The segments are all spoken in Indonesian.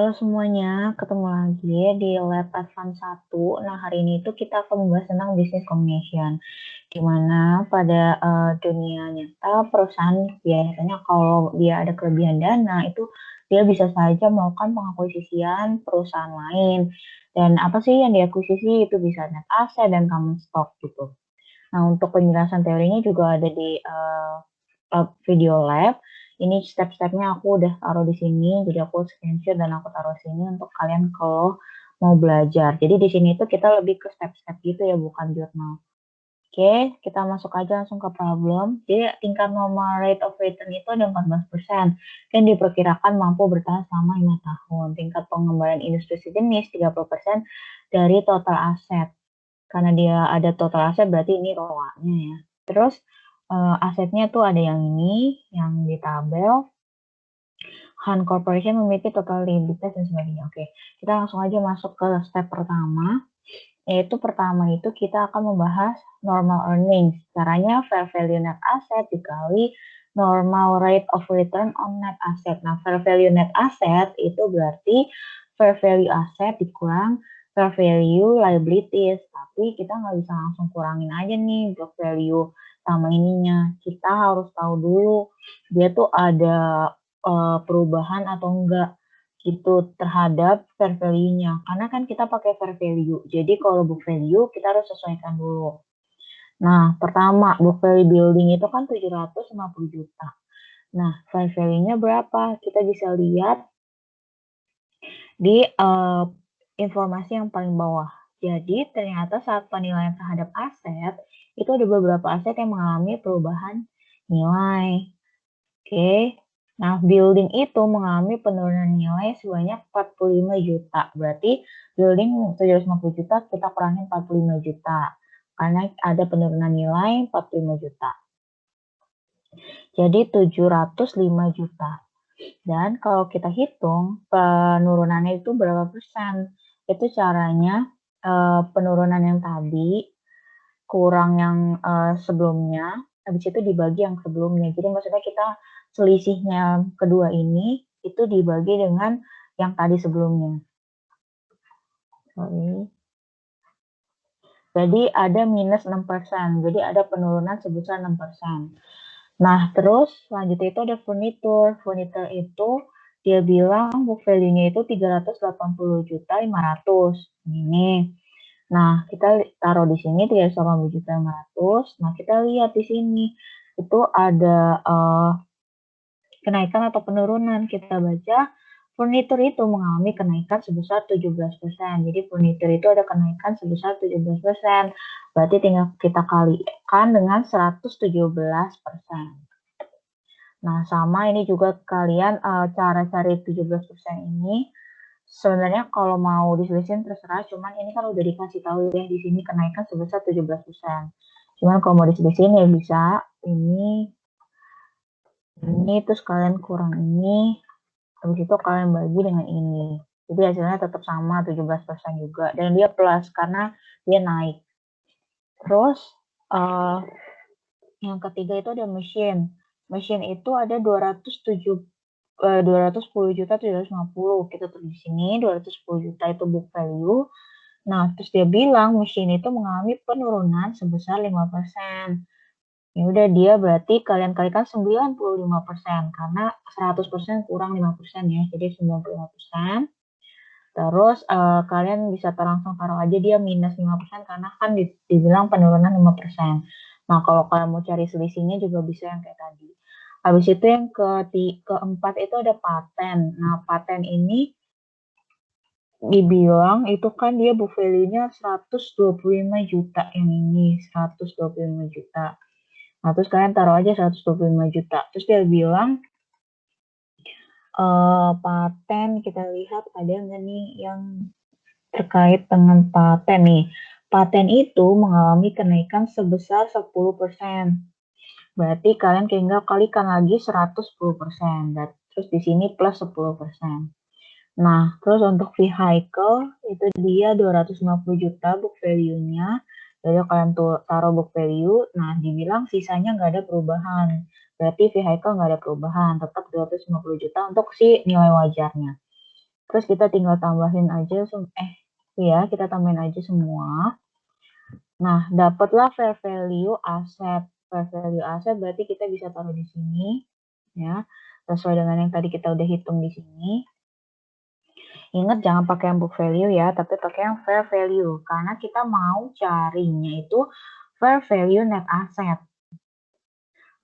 Halo semuanya, ketemu lagi di Lab Advance 1. Nah, hari ini tuh kita akan membahas tentang business combination. Di mana pada dunia nyata perusahaan biasanya kalau dia ada kelebihan dana itu dia bisa saja melakukan pengakuisisian perusahaan lain. Dan apa sih yang diakuisisi itu bisa net asset dan common stock gitu. Nah, untuk penjelasan teorinya juga ada di video lab. Ini step-stepnya aku udah taruh di sini, jadi aku screenshot dan aku taruh sini untuk kalian kalau mau belajar. Jadi di sini tuh kita lebih ke step-step gitu ya, bukan jurnal. Oke, kita masuk aja langsung ke problem. Jadi tingkat normal rate of return itu ada 14% dan diperkirakan mampu bertahan selama 5 tahun. Tingkat pengembalian industri sejenis 30% dari total aset. Karena dia ada total aset berarti ini ROA-nya ya. Terus asetnya tuh ada yang ini, yang di tabel. Han Corporation memiliki total liabilitas dan sebagainya. Oke, kita langsung aja masuk ke step pertama. Yaitu pertama itu kita akan membahas normal earnings. Caranya fair value net asset dikali normal rate of return on net asset. Nah, fair value net asset itu berarti fair value asset dikurang fair value liabilities. Tapi kita nggak bisa langsung kurangin aja nih book value sama ininya. Kita harus tahu dulu dia tuh ada perubahan atau enggak gitu terhadap fair value-nya. Karena kan kita pakai fair value. Jadi kalau book value kita harus sesuaikan dulu. Nah, pertama book value building itu kan 750 juta. Nah, fair value-nya berapa? Kita bisa lihat di informasi yang paling bawah. Jadi ternyata saat penilaian terhadap aset, itu ada beberapa aset yang mengalami perubahan nilai. Oke. Nah, building itu mengalami penurunan nilai sebanyak 45 juta. Berarti building 750 juta kita kurangin 45 juta. Karena ada penurunan nilai 45 juta. Jadi 705 juta. Dan kalau kita hitung penurunannya itu berapa persen? Itu caranya penurunan yang tadi kurang yang sebelumnya, habis itu dibagi yang sebelumnya. Jadi maksudnya kita selisihnya kedua ini itu dibagi dengan yang tadi sebelumnya. Sorry. Jadi ada minus 6%. Jadi ada penurunan sebesar 6%. Nah, terus selanjutnya itu ada furniture. Furniture itu dia bilang book value-nya itu 380 juta 500. Ini. Nah, kita taruh di sini 380 juta 500. Nah, kita lihat di sini itu ada kenaikan atau penurunan. Kita baca furniture itu mengalami kenaikan sebesar 17%. Jadi furniture itu ada kenaikan sebesar 17%. Berarti tinggal kita kalikan dengan 117%. Nah, sama ini juga kalian cara cari 17% ini sebenarnya kalau mau diselesain terserah, cuman ini kan udah dikasih tahu ya di sini kenaikan sebesar 17%. Cuman kalau mau diselesain ya bisa ini terus kalian kurang ini, habis itu kalian bagi dengan ini. Jadi hasilnya tetap sama 17% juga dan dia plus karena dia naik. Terus yang ketiga itu ada mesin. Mesin itu ada 210 juta 750. Kita tulis di sini 210 juta itu book value. Nah, terus dia bilang mesin itu mengalami penurunan sebesar 5%. Ya udah dia berarti kalian kalikan 95% karena 100% kurang 5% ya. Jadi 95%. Terus kalian bisa langsung taruh aja dia minus 5% karena kan dibilang penurunan 5%. Nah, kalau kalian mau cari selisihnya juga bisa yang kayak tadi. Habis itu yang keempat itu ada paten. Nah, paten ini dibilang itu kan dia book value-nya 125 juta yang ini 125 juta. Nah, terus kalian taruh aja 125 juta. Terus dia bilang paten kita lihat ada nggak nih yang terkait dengan paten nih. Paten itu mengalami kenaikan sebesar 10%. Berarti kalian tinggal kalikan lagi 110%. Dan terus di sini plus 10%. Nah, terus untuk vehicle itu dia 250 juta book value-nya. Jadi kalian taruh book value, nah dibilang sisanya nggak ada perubahan. Berarti vehicle nggak ada perubahan, tetap 250 juta untuk si nilai wajarnya. Terus kita tinggal tambahin aja, kita tambahin aja semua. Nah, dapatlah fair value aset. Fair value aset berarti kita bisa taruh di sini, ya, sesuai dengan yang tadi kita udah hitung di sini. Ingat jangan pakai yang book value ya, tapi pakai yang fair value. Karena kita mau carinya itu fair value net asset.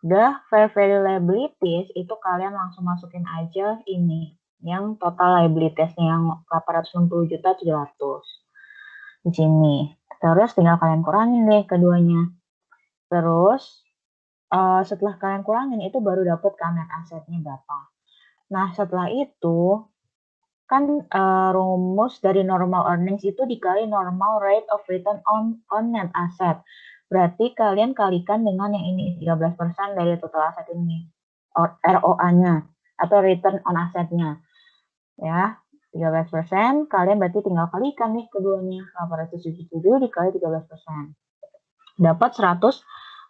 Udah fair value liabilities itu kalian langsung masukin aja ini. Yang total liabilitiesnya yang 860.700.000 di sini. Terus tinggal kalian kurangin deh keduanya. Terus setelah kalian kurangin itu baru dapat kan net asetnya berapa. Nah setelah itu kan rumus dari normal earnings itu dikali normal rate of return on net asset. Berarti kalian kalikan dengan yang ini 13% dari total aset ini. ROA-nya atau return on assetnya. Ya, 13%, kalian berarti tinggal kalikan nih keduanya. 877 dikali 13%. Dapat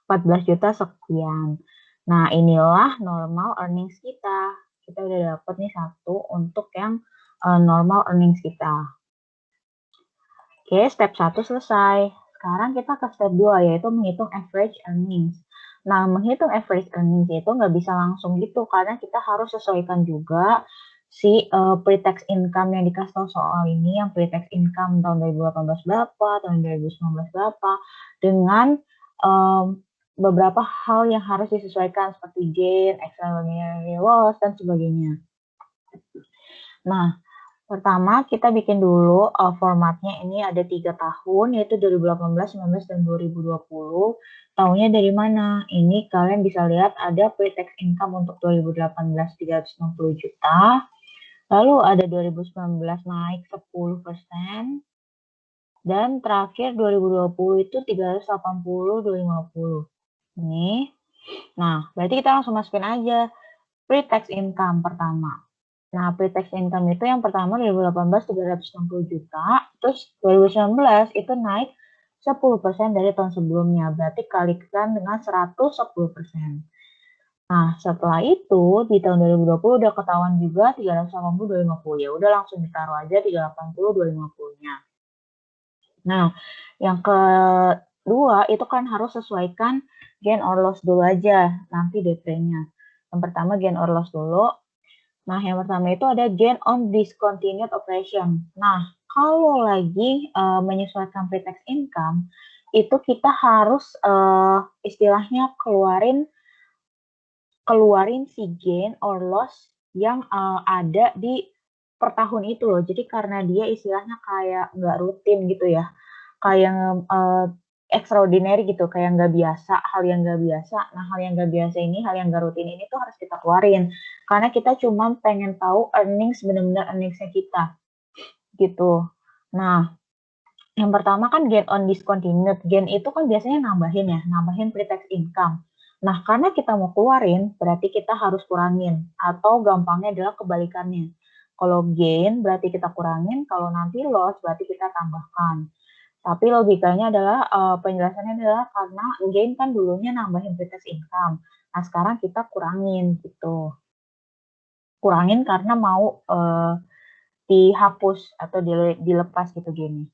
114 juta sekian. Nah, inilah normal earnings kita. Kita udah dapat nih satu untuk yang normal earnings kita. Oke, step 1 selesai. Sekarang kita ke step 2, yaitu menghitung average earnings. Nah, menghitung average earnings itu nggak bisa langsung gitu, karena kita harus sesuaikan juga si pre-tax income yang dikasih tahu soal ini, yang pre-tax income tahun 2018 berapa, tahun 2019 berapa, dengan beberapa hal yang harus disesuaikan seperti gain, extraordinary loss, dan sebagainya. Nah, pertama kita bikin dulu formatnya ini ada 3 tahun, yaitu 2018, 19, dan 2020. Tahunnya dari mana? Ini kalian bisa lihat ada pre-tax income untuk 2018 360 juta. Lalu ada 2019 naik 10%. Dan terakhir 2020 itu 380, 250. Ini. Nah, berarti kita langsung masukin aja pre-tax income pertama. Nah, pre-tax income itu yang pertama 2018 360 juta, terus 2019 itu naik 10% dari tahun sebelumnya, berarti kalikan dengan 110%. Nah, setelah itu di tahun 2020 udah ketahuan juga 380 250. Ya udah langsung ditaruh aja 380 250-nya. Nah, yang kedua itu kan harus sesuaikan gain or loss dulu aja, nanti DP-nya. Yang pertama gain or loss dulu. Nah, yang pertama itu ada gain on discontinued operation. Nah, kalau lagi menyesuaikan pre-tax income, itu kita harus istilahnya keluarin si gain or loss yang ada di per tahun itu loh. Jadi karena dia istilahnya kayak nggak rutin gitu ya, kayak extraordinary gitu, kayak nggak biasa, hal yang nggak biasa. Nah, hal yang nggak biasa ini, hal yang nggak rutin ini tuh harus kita keluarin. Karena kita cuma pengen tahu earnings, benar-benar earningsnya kita. Gitu. Nah, yang pertama kan gain on discontinued. Gain itu kan biasanya nambahin pre-tax income. Nah, karena kita mau keluarin, berarti kita harus kurangin. Atau gampangnya adalah kebalikannya. Kalau gain berarti kita kurangin, kalau nanti loss berarti kita tambahkan. Tapi logikanya adalah penjelasannya adalah karena gain kan dulunya nambahin pre-tax income. Nah, sekarang kita kurangin gitu. Kurangin karena mau dihapus atau dilepas gitu gainnya.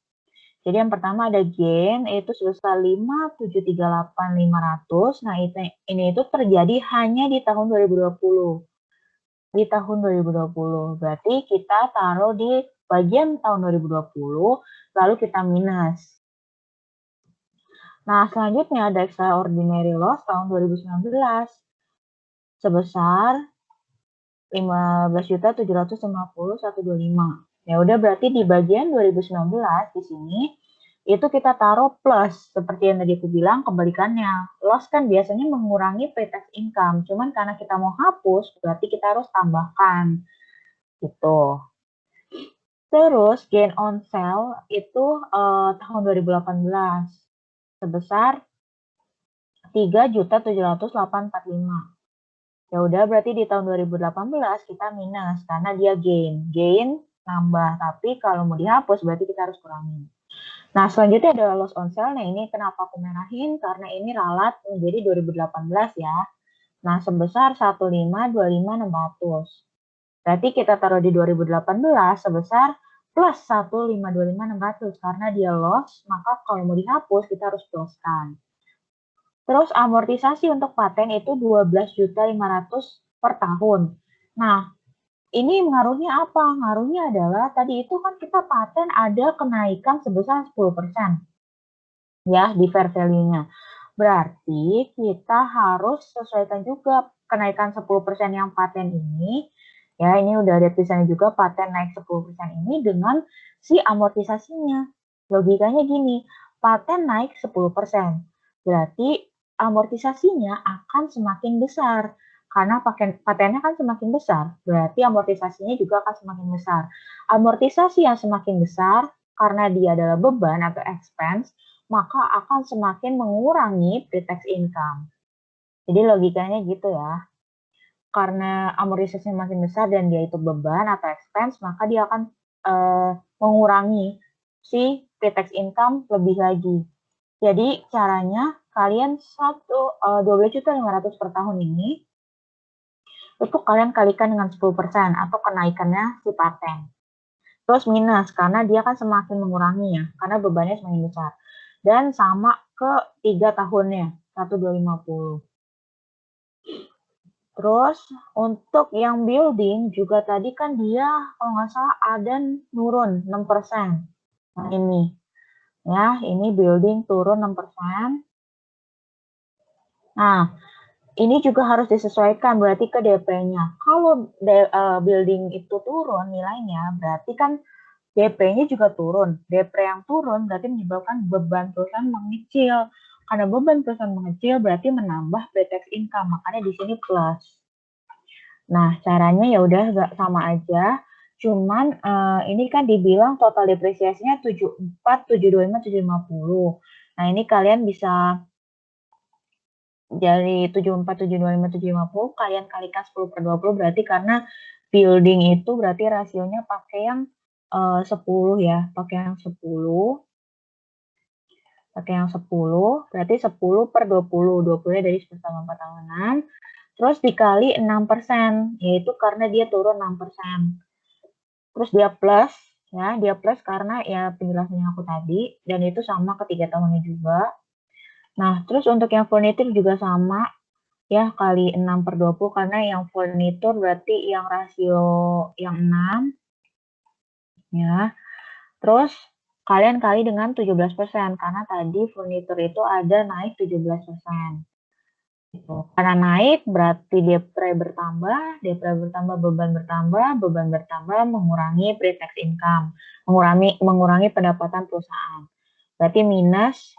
Jadi yang pertama ada gain itu sebesar 5.738.500. Nah, ini itu terjadi hanya di tahun 2020. Di tahun 2020. Berarti kita taruh di bagian tahun 2020 lalu kita minus. Nah, selanjutnya ada extraordinary loss tahun 2019 sebesar 15.750.125. Ya udah berarti di bagian 2019 di sini itu kita taruh plus, seperti yang tadi aku bilang kebalikannya. Loss kan biasanya mengurangi pre-tax income, cuman karena kita mau hapus berarti kita harus tambahkan gitu. Terus gain on sale itu tahun 2018 sebesar 3.708.45. Ya udah berarti di tahun 2018 kita minus karena dia gain. Gain nambah, tapi kalau mau dihapus berarti kita harus kurangin. Nah, selanjutnya ada loss on sale. Nah, ini kenapa aku merahin? Karena ini ralat menjadi 2018 ya. Nah, sebesar 1.525.600. Berarti kita taruh di 2018 sebesar plus 1.525.600 karena dia loss, maka kalau mau dihapus kita harus close-kan. Terus amortisasi untuk paten itu 12.500.000 per tahun. Nah, ini ngaruhnya apa? Ngaruhnya adalah tadi itu kan kita paten ada kenaikan sebesar 10% ya di fair value-nya. Berarti kita harus sesuaikan juga kenaikan 10% yang paten ini. Ya, ini udah ada tulisannya juga paten naik 10% ini dengan si amortisasinya. Logikanya gini, paten naik 10%. Berarti amortisasinya akan semakin besar. Karena patennya kan semakin besar, berarti amortisasinya juga akan semakin besar. Amortisasi yang semakin besar, karena dia adalah beban atau expense, maka akan semakin mengurangi pre-tax income. Jadi logikanya gitu ya. Karena amortisasinya makin besar dan dia itu beban atau expense, maka dia akan mengurangi si pre-tax income lebih lagi. Jadi caranya kalian 12.500.000 per tahun ini itu kalian kalikan dengan 10% atau kenaikannya si paten. Terus minus karena dia kan semakin mengurangi ya, karena bebannya semakin besar. Dan sama ke 3 tahunnya, 1.250. Terus untuk yang building juga tadi kan dia kalau nggak salah ada turun 6%. Nah ini, ya ini building turun 6%. Nah, ini juga harus disesuaikan berarti ke DP-nya. Kalau building itu turun nilainya, berarti kan DP-nya juga turun. DP yang turun berarti menyebabkan beban perusahaan mengecil. Karena beban perusahaan mengecil berarti menambah pre-tax income, makanya di sini plus. Nah, caranya ya udah nggak sama aja. Cuman ini kan dibilang total depresiasinya 74, 725, 750. Nah, ini kalian bisa dari 74, 725, 750 kalian kalikan 10 per 20 berarti karena building itu berarti rasionya pakai yang 10 ya, pakai yang 10. Pakai yang 10, berarti 10 per 20. 20-nya dari semester 4 tahunan. Terus dikali 6%, yaitu karena dia turun 6%. Terus dia plus, ya, dia plus karena ya penjelasannya aku tadi, dan itu sama ke 3 tahunnya juga. Nah, terus untuk yang furniture juga sama, ya, kali 6 per 20, karena yang furniture berarti yang rasio yang 6, ya. Terus kalian kali dengan 17%, karena tadi furniture itu ada naik 17%. Gitu. Karena naik berarti depre bertambah, beban bertambah, mengurangi pre-tax income, mengurangi pendapatan perusahaan. Berarti minus.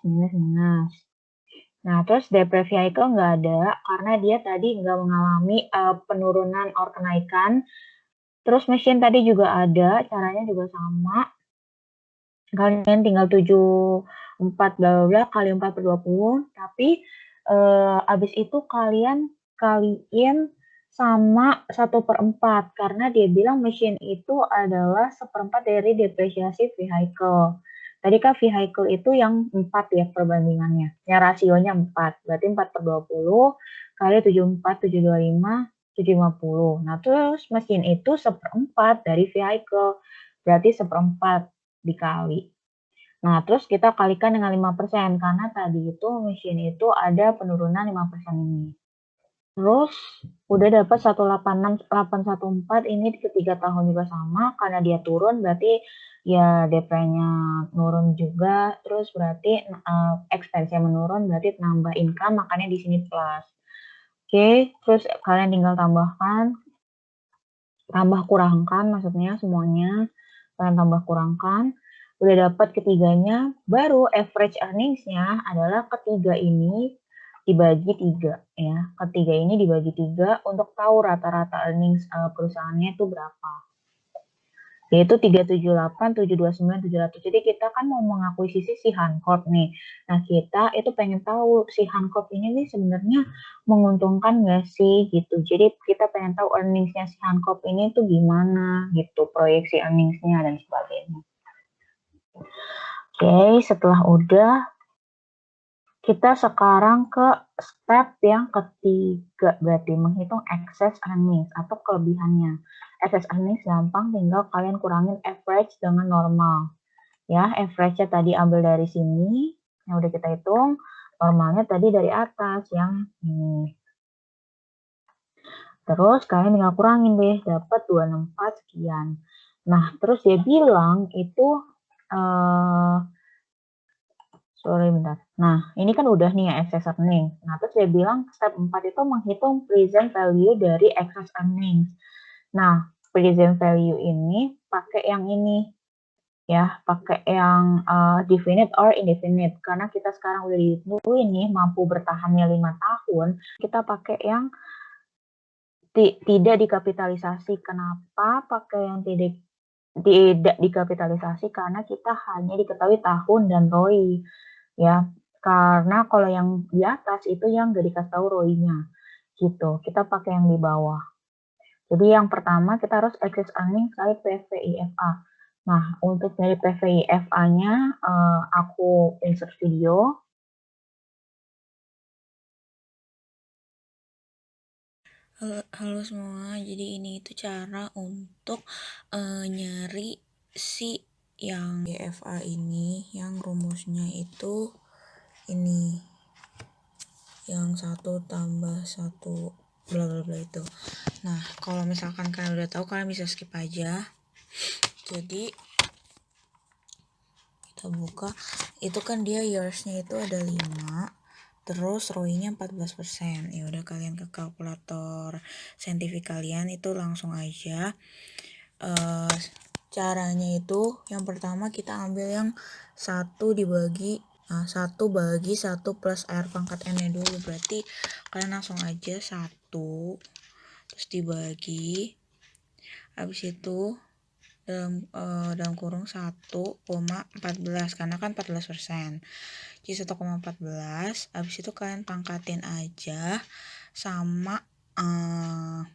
Nah, terus depre vehicle nggak ada, karena dia tadi nggak mengalami penurunan or kenaikan. Terus mesin tadi juga ada, caranya juga sama. Kalian tinggal 74 bla bla kali 4 per 20, tapi abis itu kalian kaliin sama 1/4 karena dia bilang mesin itu adalah 1/4 dari depresiasi vehicle. Tadi kan vehicle itu yang 4 ya perbandingannya, ya rasionya 4, berarti 4 per 20 kali 74, 725, 750. Nah terus mesin itu 1/4 dari vehicle, berarti 1/4 dikali. Nah, terus kita kalikan dengan 5%, karena tadi itu mesin itu ada penurunan 5% ini. Terus, udah dapat 186.814, ini ketiga tahun juga sama, karena dia turun, berarti ya DP-nya nurun juga, terus berarti expense-nya menurun, berarti nambah income, makanya di sini plus. Oke, terus kalian tinggal tambahkan, tambah kurangkan maksudnya semuanya, kalian tambah kurangkan, udah dapat ketiganya, baru average earnings-nya adalah ketiga ini dibagi 3 ya. Ketiga ini dibagi 3 untuk tahu rata-rata earnings perusahaannya itu berapa. Yaitu 378, 729, 700. Jadi kita kan mau mengakuisisi si Hancorp nih. Nah, kita itu pengen tahu si Hancorp ini nih sebenarnya menguntungkan nggak sih gitu. Jadi kita pengen tahu earnings-nya si Hancorp ini tuh gimana gitu, proyeksi earnings-nya dan sebagainya. Oke, setelah udah, kita sekarang ke step yang ketiga, berarti menghitung excess earnings atau kelebihannya. excess earnings gampang, tinggal kalian kurangin average dengan normal. Ya, average-nya tadi ambil dari sini, yang udah kita hitung, normalnya tadi dari atas, yang ini. Terus kalian tinggal kurangin deh, dapat 264 sekian. Nah, terus dia bilang itu, sorry bentar. Nah, ini kan udah nih ya excess earnings. Nah, terus dia bilang step 4 itu menghitung present value dari excess earnings. Nah, present value ini pakai yang ini, ya, pakai yang definite or indefinite. Karena kita sekarang udah ditentuin nih mampu bertahannya 5 tahun, kita pakai yang tidak dikapitalisasi. Kenapa pakai yang tidak dikapitalisasi? Karena kita hanya diketahui tahun dan ROI, ya. Karena kalau yang di atas itu yang nggak dikasih tahu ROI-nya, gitu. Kita pakai yang di bawah. Jadi yang pertama kita harus excess earning kali PVIFA. Nah, untuk dari PVIFA-nya aku insert video. Halo semua, jadi ini itu cara untuk nyari si yang GFA ini, yang rumusnya itu ini, yang 1 tambah 1 bla bla bla itu. Nah, kalau misalkan kalian udah tahu, kalian bisa skip aja. Jadi kita buka, itu kan dia years-nya itu ada 5, terus ROI-nya 14%. Ya udah, kalian ke kalkulator saintifik kalian itu langsung aja. Caranya itu yang pertama kita ambil yang 1 dibagi 1 bagi 1 plus R pangkat N-nya dulu. Berarti kalian langsung aja 1 terus dibagi, habis itu dalam kurung 1,14, karena kan 14%. Jadi 1,14, habis itu kalian pangkatin aja sama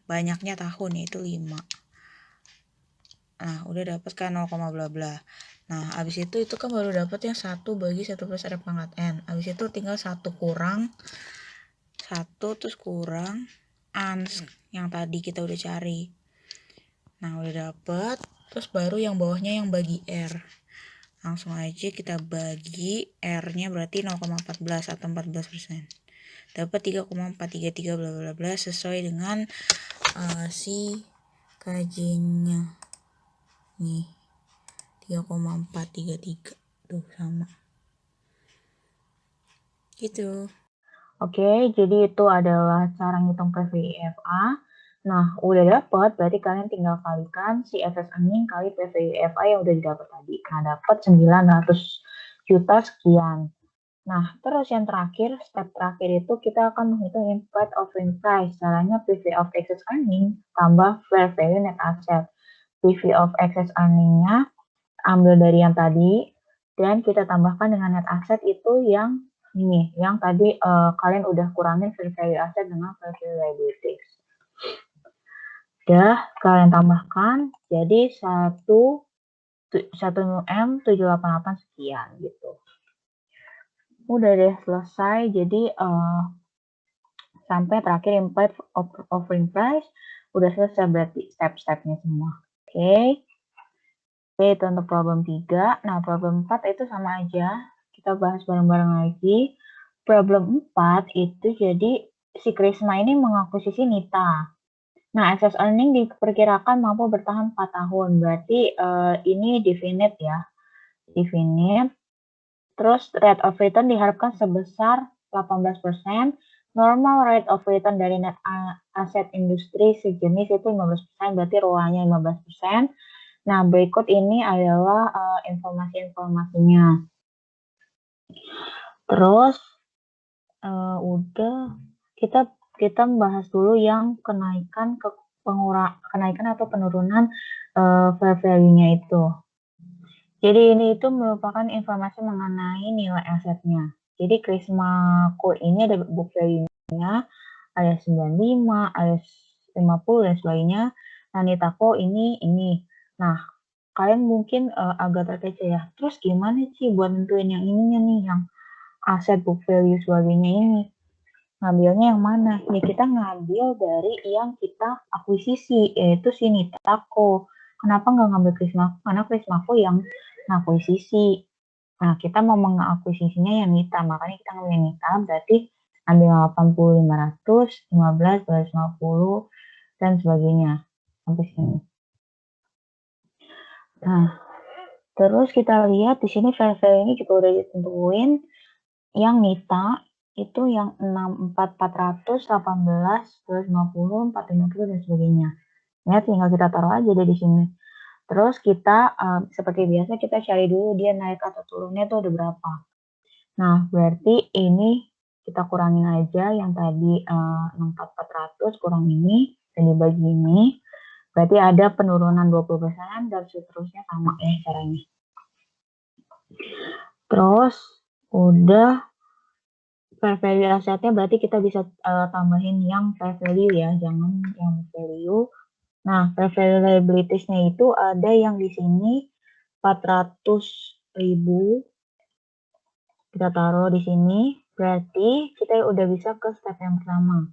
banyaknya tahun, yaitu 5. Nah, udah dapat kan 0, bla bla. Nah, habis itu kan baru dapat yang 1 bagi 1 plus R pangkat N. Habis itu tinggal 1 kurang 1 terus kurang ans yang tadi kita udah cari. Nah, udah dapet. Terus baru yang bawahnya yang bagi R. Langsung aja kita bagi R-nya, berarti 0,14 atau 14%. Dapat 3,433 bla bla bla sesuai dengan si KJ-nya. Nih. 3,433 tuh sama. Gitu. Oke, jadi itu adalah cara ngitung PVIFA. Nah, udah dapat, berarti kalian tinggal kalikan si excess earning kali PVIFA yang udah didapat tadi. Nah, dapat 900 juta sekian. Nah, terus yang terakhir, step terakhir itu kita akan menghitung implied offering price. Caranya PV of excess earning tambah fair value net asset. PV of excess earning-nya ambil dari yang tadi, dan kita tambahkan dengan net asset itu yang ini, yang tadi kalian udah kurangin fair value asset dengan fair value liabilities. Udah kalian tambahkan, jadi 1M788 sekian gitu. Udah deh selesai. Jadi sampai terakhir implied offering price udah selesai, berarti step-stepnya semua. Oke. Oke, itu untuk problem 3. Nah, problem 4 itu sama aja. Kita bahas bareng-bareng lagi. Problem 4 itu jadi si Krisma ini mengakuisisi Nita. Nah, excess earning diperkirakan mampu bertahan 4 tahun. Berarti ini definite ya. Definite. Terus rate of return diharapkan sebesar 18%. Normal rate of return dari net aset industri sejenis itu 15%, berarti ROA-nya 15%. Nah, berikut ini adalah informasi-informasinya. Terus udah kita membahas dulu yang kenaikan atau penurunan fair value-nya itu. Jadi ini itu merupakan informasi mengenai nilai asetnya. Jadi Krisma Core ini ada book value-nya, ada 95, ada 50 dan sebagainya. Nah, Nitako ini. Nah, kalian mungkin agak terkejut ya. Terus gimana sih buat nentuin yang ininya nih, yang aset book value sebagainya ini? ngambilnya yang mana? Ya kita ngambil dari yang kita akuisisi, yaitu si Nitako. Kenapa nggak ngambil Krismako? Karena Krismako yang ngakuisisi. Nah, kita mau mengakuisisinya yang Nita, makanya kita ngambil Nita, berarti ambil 80, 500, 15, 250, dan sebagainya. Sampai sini. Nah, terus kita lihat di sini value ini juga udah ditentuin. Yang Nita itu yang 64, 400, 18, 250, 450, dan sebagainya. Ya, tinggal kita taruh aja deh di sini. Terus kita, seperti biasa, kita cari dulu dia naik atau turunnya itu ada berapa. Nah, berarti ini kita kurangin aja yang tadi 64, 400 kurang ini, dan dibagi ini. Berarti ada penurunan 20% dan seterusnya sama ya caranya. Terus udah fair value asetnya berarti kita bisa tambahin yang fair value ya, jangan yang value. Nah, fair value liabilities-nya itu ada yang di sini 400.000. Kita taruh di sini, berarti kita udah bisa ke step yang pertama.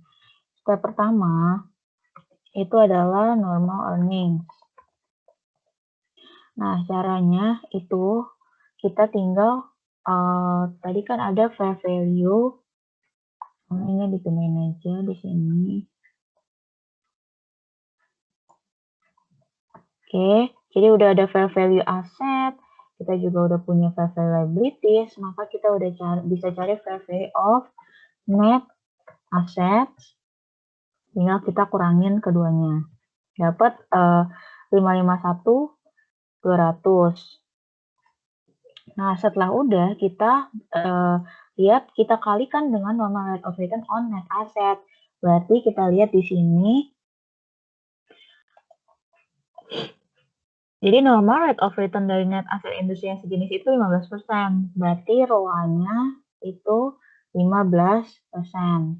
Step pertama itu adalah normal earnings. Nah, caranya itu kita tinggal tadi kan ada fair value. Ini dipindahin aja di sini. Oke, jadi udah ada fair value aset, kita juga udah punya fair value liabilities, maka kita udah bisa cari fair value of net assets. Tinggal kita kurangin keduanya. Dapat 551 200. Nah, setelah udah kita lihat, kita kalikan dengan normal rate of return on net asset. Berarti kita lihat di sini. Jadi normal rate of return dari net asset industri yang sejenis itu 15%. Berarti ROA-nya itu 15%.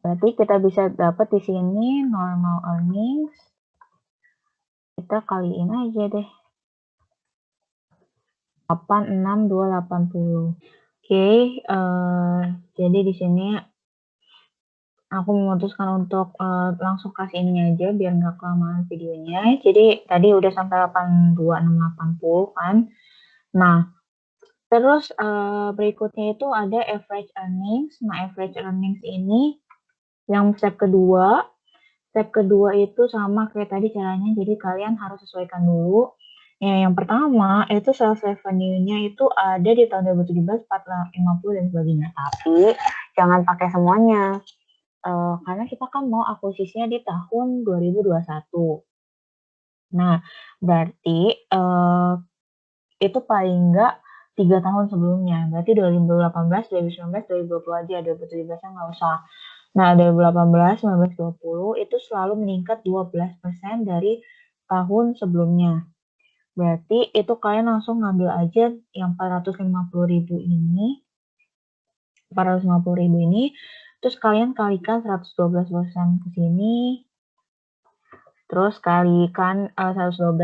Berarti kita bisa dapat di sini normal earnings. Kita kaliin aja deh. 86280. Oke, jadi di sini aku memutuskan untuk langsung kasih ini aja biar nggak kelamaan videonya. Jadi tadi udah sampai 82680 kan. Nah, terus berikutnya itu ada average earnings. Nah, average earnings ini yang step kedua. Step kedua itu sama kayak tadi caranya. Jadi kalian harus sesuaikan dulu. Yang pertama itu sales revenue-nya itu ada di tahun 2017 450 dan sebagainya. Tapi jangan pakai semuanya. Karena kita kan mau akuisisinya di tahun 2021. Nah, berarti itu paling enggak 3 tahun sebelumnya. Berarti 2018, 2019, 2020 aja, 2017-nya nggak usah. Nah, 2018, 19, 20 itu selalu meningkat 12% dari tahun sebelumnya. Berarti itu kalian langsung ngambil aja yang 450.000 ini. 450.000 ini. Terus kalian kalikan 112% ke sini. Terus kalikan 112%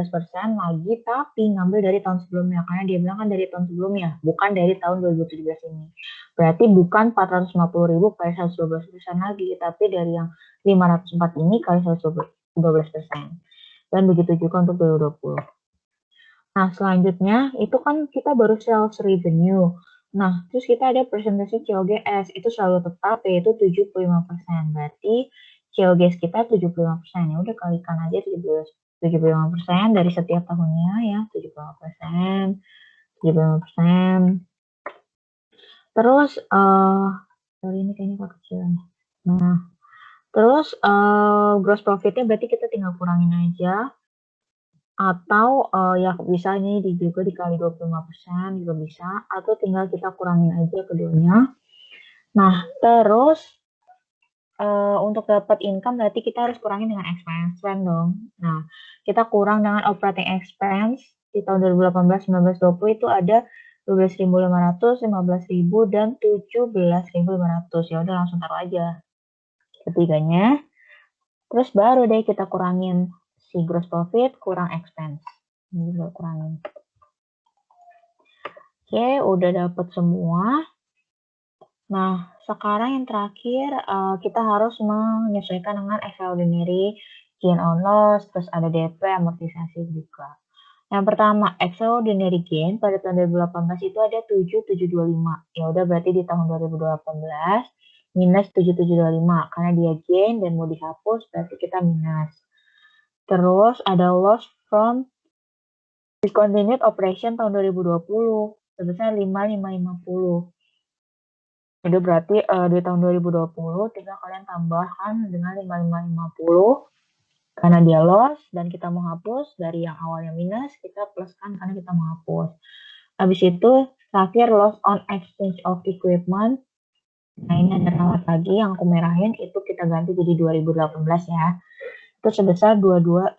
lagi, tapi ngambil dari tahun sebelumnya. Karena dia bilang kan dari tahun sebelumnya, bukan dari tahun 2017 ini. Berarti bukan 450.000 kali 112% lagi, tapi dari yang 504 ini kali 112%. Dan begitu juga untuk 2020. Nah, selanjutnya itu kan kita baru sales revenue. Nah, terus kita ada persentase COGS, itu selalu tetap yaitu 75%. Berarti COGS kita 75%. Ya udah kalikan aja 75% dari setiap tahunnya ya, 75%, 75%. Terus sorry ini kayaknya kekecilan. Nah, terus gross profitnya berarti kita tinggal kurangin aja. Atau ya bisa ini juga dikali 25% juga bisa, atau tinggal kita kurangin aja keduanya. Nah, terus untuk dapat income berarti kita harus kurangin dengan expense dong. Nah, kita kurang dengan operating expense di tahun 2018, 19, 20 itu ada 12.500, 15.000, dan 17.500. Ya udah langsung taruh aja ketiganya. Terus baru deh kita kurangin si gross profit kurang expense. Ini juga kurangin. Oke, udah dapat semua. Nah, sekarang yang terakhir kita harus menyesuaikan dengan extraordinary gain on loss, terus ada DP, amortisasi juga. Yang pertama, extraordinary gain pada tahun 2018 itu ada 7.725. Ya udah berarti di tahun 2018 minus 7.725 karena dia gain dan mau dihapus berarti kita minus. Terus ada loss from discontinued operation tahun 2020 sebesar 5.550. Jadi berarti di tahun 2020 tinggal kalian tambahkan dengan 5.550 karena dia loss dan kita mau hapus dari yang awalnya minus, kita pluskan karena kita mau hapus. Habis itu terakhir loss on exchange of equipment. Nah ini ada rawat lagi yang aku merahin itu kita ganti jadi 2018 ya. Itu sebesar 2520.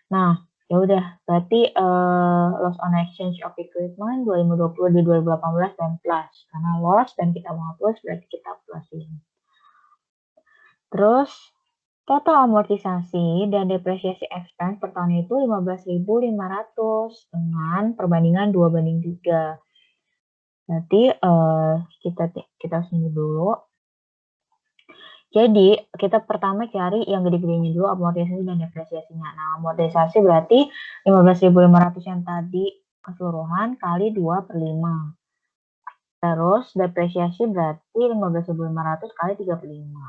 Nah, ya udah berarti loss on exchange of equipment 2020 di 2018 dan plus. Karena loss dan kita mau hapus berarti kita plusin. Terus total amortisasi dan depresiasi expense per tahun itu 15.500 dengan perbandingan 2:3. Berarti kita sini dulu. Jadi kita pertama cari yang gede-gedenya dulu amortisasi dan depresiasinya. Nah, amortisasi berarti 15.500 yang tadi keseluruhan kali 2/5. Terus depresiasi berarti 15.500 kali 3/5.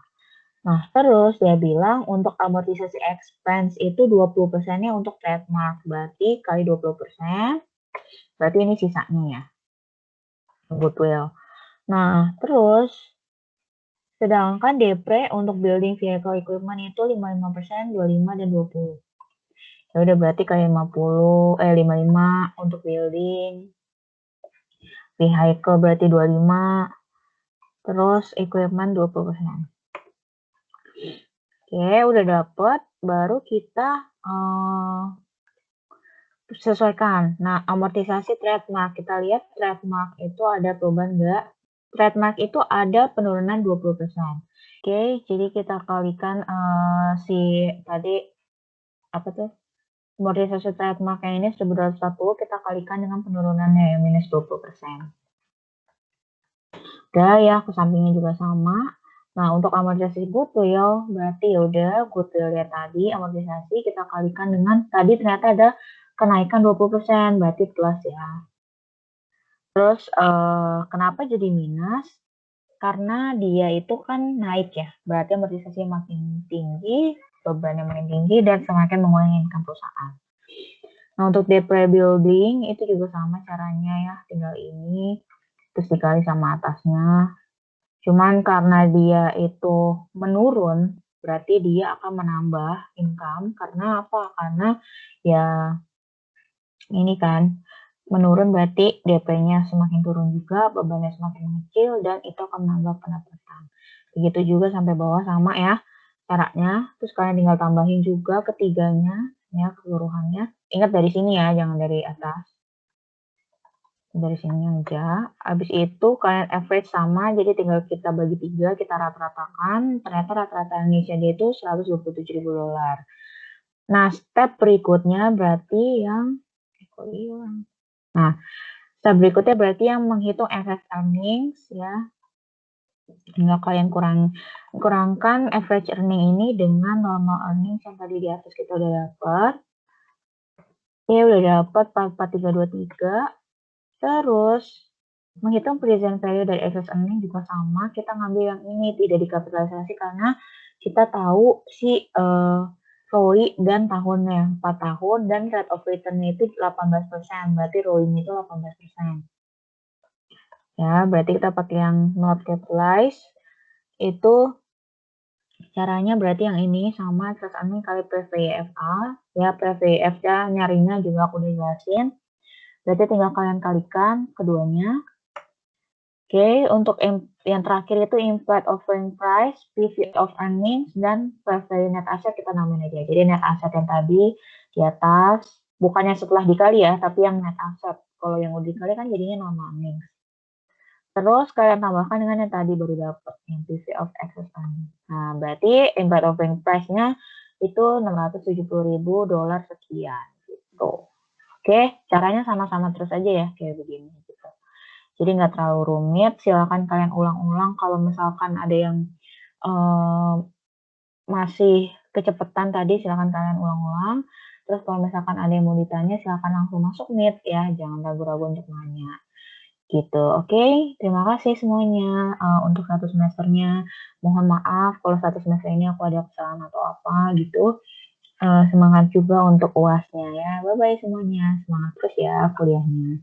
Nah, terus dia bilang untuk amortisasi expense itu 20%-nya untuk trademark. Berarti kali 20%, berarti ini sisanya ya. Goodwill. Nah, terus sedangkan depre untuk building vehicle equipment itu 55%, 25 dan 20. Ya udah berarti kayak 55 untuk building. Vehicle berarti 25. Terus equipment 20%. Oke, udah dapet. Baru kita sesuaikan. Nah, amortisasi trademark. Kita lihat trademark itu ada perubahan enggak? Trademark itu ada penurunan 20%. Oke, jadi kita kalikan si tadi apa tuh? Amortisasi trademark yang ini 1.240 kita kalikan dengan penurunannya yang minus 20%. Udah ya, ke sampingnya juga sama. Nah, untuk amortisasi goodwill berarti ya udah goodwill ya tadi amortisasi kita kalikan dengan tadi ternyata ada kenaikan 20%, berarti plus ya. Terus kenapa jadi minus? Karena dia itu kan naik ya, berarti amortisasi makin tinggi, bebannya makin tinggi, dan semakin mengurangi income perusahaan. Nah, untuk depre building itu juga sama caranya ya, tinggal ini, terus dikali sama atasnya. Cuman karena dia itu menurun, berarti dia akan menambah income, karena apa? Karena ya ini kan, menurun berarti DP-nya semakin turun juga, bebannya semakin kecil, dan itu akan menambah pendapatan. Begitu juga sampai bawah sama ya caranya. Terus kalian tinggal tambahin juga ketiganya, ya keseluruhannya. Ingat dari sini ya, jangan dari atas. Dari sini aja. Habis itu kalian average sama, jadi tinggal kita bagi 3, kita rata-ratakan. Ternyata rata-rata Indonesia dia itu $127.000. Nah, step berikutnya berarti yang Nah, step berikutnya berarti yang menghitung excess earnings ya. Tinggal kalian kurangkan average earning ini dengan normal earnings yang tadi di atas kita udah dapat. Ya udah dapat 4323. Terus menghitung present value dari excess earning juga sama. Kita ngambil yang ini tidak dikapitalisasi karena kita tahu si ROI dan tahunnya 4 tahun dan rate of return-nya itu 18%. Berarti ROI-nya itu 18%. Ya, berarti kita pakai yang not capitalized. Itu caranya berarti yang ini sama excess earning kali PVFA. Ya, PVFA nyarinya juga aku udah jelasin. Berarti tinggal kalian kalikan keduanya. Oke, untuk yang terakhir itu implied offering price, PV of earnings, dan fair value net asset kita namain aja. Jadi net asset yang tadi di atas, bukannya setelah dikali ya, tapi yang net asset. Kalau yang udah dikali kan jadinya normal earnings. Terus kalian tambahkan dengan yang tadi baru dapat, yang PV of excess earnings. Nah, berarti implied offering price-nya itu $670.000 sekian. Gitu. Oke, caranya sama-sama terus aja ya, kayak begini. Gitu. Jadi nggak terlalu rumit, silakan kalian ulang-ulang kalau misalkan ada yang, masih kecepatan tadi silakan kalian ulang-ulang, terus kalau misalkan ada yang mau ditanya silakan langsung masuk Meet ya, jangan ragu-ragu untuk nanya, gitu. Oke, terima kasih semuanya, untuk 1 semesternya. Mohon maaf kalau 1 semester ini aku ada kesalahan atau apa gitu, semangat juga untuk UAS-nya ya. Bye-bye semuanya, semangat terus ya kuliahnya.